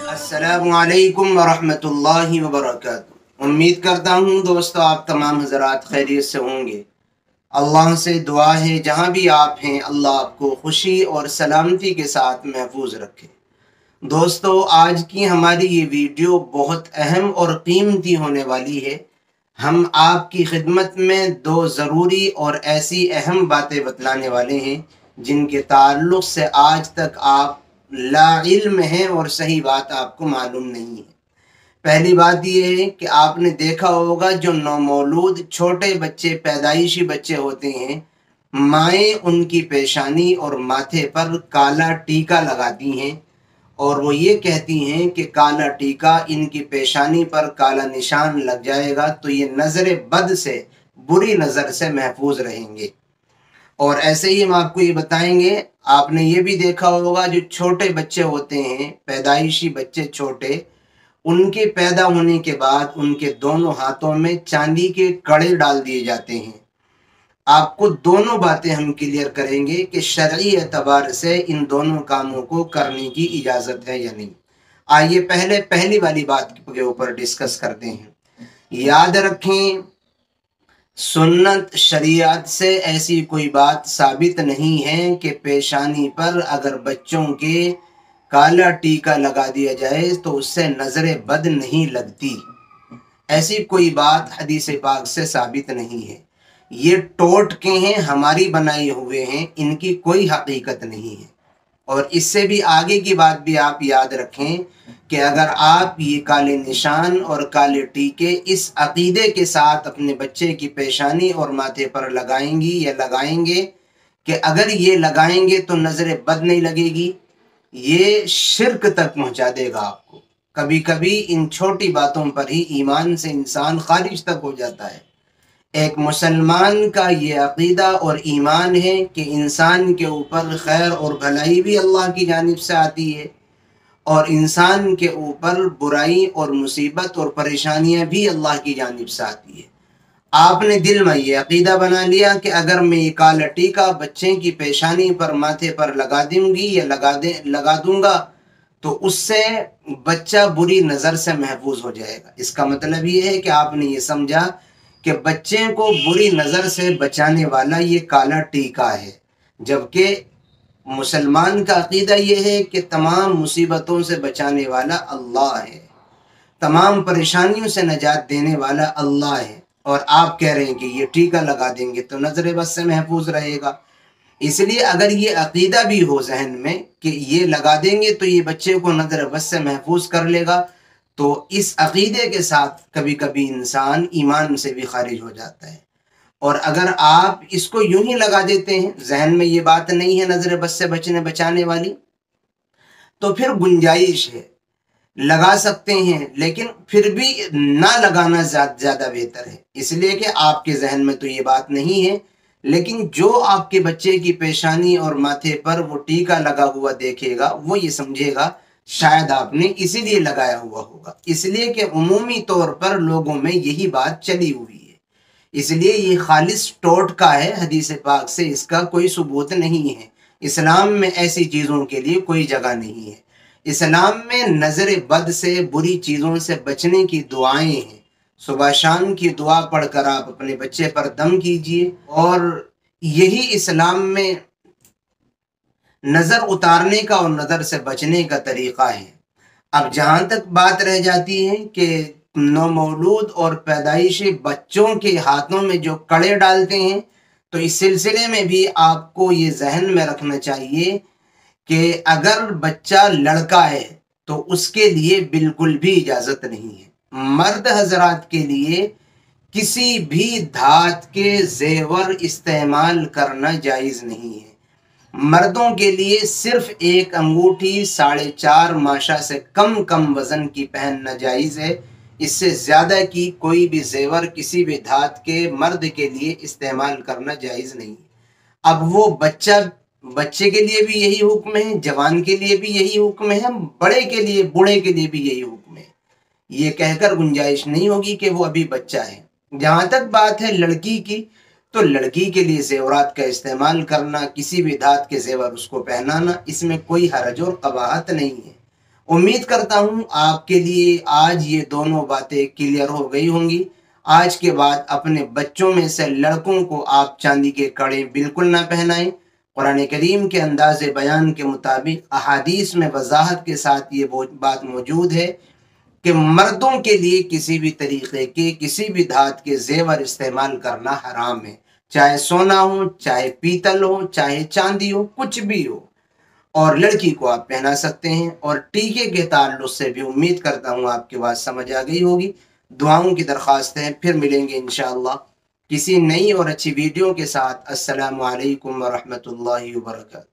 अस्सलामु अलैकुम वरहमतुल्लाहि वबरकातुहू। उम्मीद करता हूँ दोस्तों आप तमाम हज़रात खैरियत से होंगे। अल्लाह से दुआ है जहाँ भी आप हैं अल्लाह आपको खुशी और सलामती के साथ महफूज रखे। दोस्तों आज की हमारी ये वीडियो बहुत अहम और कीमती होने वाली है। हम आपकी खिदमत में दो ज़रूरी और ऐसी अहम बातें बतलाने वाले हैं जिनके ताल्लुक़ से आज तक आप ला इल्म हैं और सही बात आपको मालूम नहीं है। पहली बात यह है कि आपने देखा होगा जो नौमौलूद छोटे बच्चे पैदाइशी बच्चे होते हैं, माएँ उनकी पेशानी और माथे पर काला टीका लगाती हैं और वो ये कहती हैं कि काला टीका इनकी पेशानी पर काला निशान लग जाएगा तो ये नज़र बद से, बुरी नज़र से महफूज रहेंगे। और ऐसे ही हम आपको ये बताएंगे, आपने ये भी देखा होगा जो छोटे बच्चे होते हैं पैदाइशी बच्चे छोटे, उनके पैदा होने के बाद उनके दोनों हाथों में चांदी के कड़े डाल दिए जाते हैं। आपको दोनों बातें हम क्लियर करेंगे कि शरई एतबार से इन दोनों कामों को करने की इजाज़त है या नहीं। आइए पहले पहली वाली बात के ऊपर डिस्कस करते हैं। याद रखें, सुन्नत शरीयत से ऐसी कोई बात साबित नहीं है कि पेशानी पर अगर बच्चों के काला टीका लगा दिया जाए तो उससे नज़र बद नहीं लगती। ऐसी कोई बात हदीस पाक से साबित नहीं है। ये टोटके हैं, हमारी बनाए हुए हैं, इनकी कोई हकीकत नहीं है। और इससे भी आगे की बात भी आप याद रखें कि अगर आप ये काले निशान और काले टीके इस अकीदे के साथ अपने बच्चे की पेशानी और माथे पर लगाएंगी या लगाएंगे कि अगर ये लगाएंगे तो नज़र बद नहीं लगेगी, ये शिर्क तक पहुंचा देगा आपको। कभी कभी इन छोटी बातों पर ही ईमान से इंसान खारिज तक हो जाता है। एक मुसलमान का ये अकीदा और ईमान है कि इंसान के ऊपर खैर और भलाई भी अल्लाह की जानिब से आती है और इंसान के ऊपर बुराई और मुसीबत और परेशानियां भी अल्लाह की जानिब से आती है। आपने दिल में ये अकीदा बना लिया कि अगर मैं ये काला टीका बच्चे की पेशानी पर माथे पर लगा दूंगी या लगा दूंगा तो उससे बच्चा बुरी नज़र से महफूज हो जाएगा। इसका मतलब ये है कि आपने ये समझा कि बच्चे को बुरी नज़र से बचाने वाला ये काला टीका है, जबकि मुसलमान का अकीदा ये है कि तमाम मुसीबतों से बचाने वाला अल्लाह है, तमाम परेशानियों से नजात देने वाला अल्लाह है। और आप कह रहे हैं कि ये टीका लगा देंगे तो नज़र बद से महफूज रहेगा। इसलिए अगर ये अकीदा भी हो जहन में कि ये लगा देंगे तो ये बच्चे को नज़र बद से महफूज कर लेगा, तो इस अकीदे के साथ कभी कभी इंसान ईमान से भी खारिज हो जाता है। और अगर आप इसको यूं ही लगा देते हैं, जहन में ये बात नहीं है नज़र बद से बचाने वाली, तो फिर गुंजाइश है, लगा सकते हैं, लेकिन फिर भी ना लगाना ज़्यादा बेहतर है। इसलिए कि आपके जहन में तो ये बात नहीं है, लेकिन जो आपके बच्चे की पेशानी और माथे पर वो टीका लगा हुआ देखेगा वो ये समझेगा शायद आपने इसीलिए लगाया हुआ होगा। इसलिए कि उमूमी तौर पर लोगों में यही बात चली हुई है, इसलिए ये खालिस टोटका है। हदीस पाक से इसका कोई सबूत नहीं है। इस्लाम में ऐसी चीज़ों के लिए कोई जगह नहीं है। इस्लाम में नज़र बद से, बुरी चीज़ों से बचने की दुआएं हैं। सुबह शाम की दुआ पढ़कर आप अपने बच्चे पर दम कीजिए और यही इस्लाम में नज़र उतारने का और नज़र से बचने का तरीक़ा है। अब जहाँ तक बात रह जाती है कि नौमौलूद और पैदाइशी बच्चों के हाथों में जो कड़े डालते हैं, तो इस सिलसिले में भी आपको ये जहन में रखना चाहिए कि अगर बच्चा लड़का है तो उसके लिए बिल्कुल भी इजाज़त नहीं है। मर्द हजरात के लिए किसी भी धात के जेवर इस्तेमाल करना जायज़ नहीं है। मर्दों के लिए सिर्फ एक अंगूठी 4.5 माशा से कम वज़न की पहनना जायज़ है। इससे ज़्यादा की कोई भी जेवर किसी भी धात के मर्द के लिए इस्तेमाल करना जायज़ नहीं है। अब वो बच्चे के लिए भी यही हुक्म है, जवान के लिए भी यही हुक्म है, बूढ़े के लिए भी यही हुक्म है। ये कहकर गुंजाइश नहीं होगी कि वो अभी बच्चा है। जहाँ तक बात है लड़की की, تو لڑکی کے لیے زیورات کا استعمال کرنا، کسی بھی دھات کے زیور اس کو پہنانا، اس میں کوئی حرج اور قباحت نہیں ہے۔ امید کرتا ہوں آپ کے لیے آج یہ دونوں باتیں کلیئر ہو گئی ہوں گی۔ آج کے بعد اپنے بچوں میں سے لڑکوں کو آپ چاندی کے کڑے بالکل نہ پہنائیں۔ قرآن کریم کے انداز بیان کے مطابق احادیث میں وضاحت کے ساتھ یہ بات موجود ہے کہ مردوں کے لیے کسی بھی طریقے کے کسی بھی دھات کے زیور استعمال کرنا حرام ہے، چاہے سونا ہو، چاہے پیتل ہو، چاہے چاندی ہو، کچھ بھی ہو۔ اور لڑکی کو آپ پہنا سکتے ہیں۔ اور ٹیکے کے تعلق سے بھی امید کرتا ہوں آپ کی بات سمجھ آ گئی ہوگی۔ دعاؤں کی درخواست ہے، پھر ملیں گے انشاءاللہ کسی نئی اور اچھی ویڈیو کے ساتھ۔ السلام علیکم ورحمۃ اللہ وبرکاتہ۔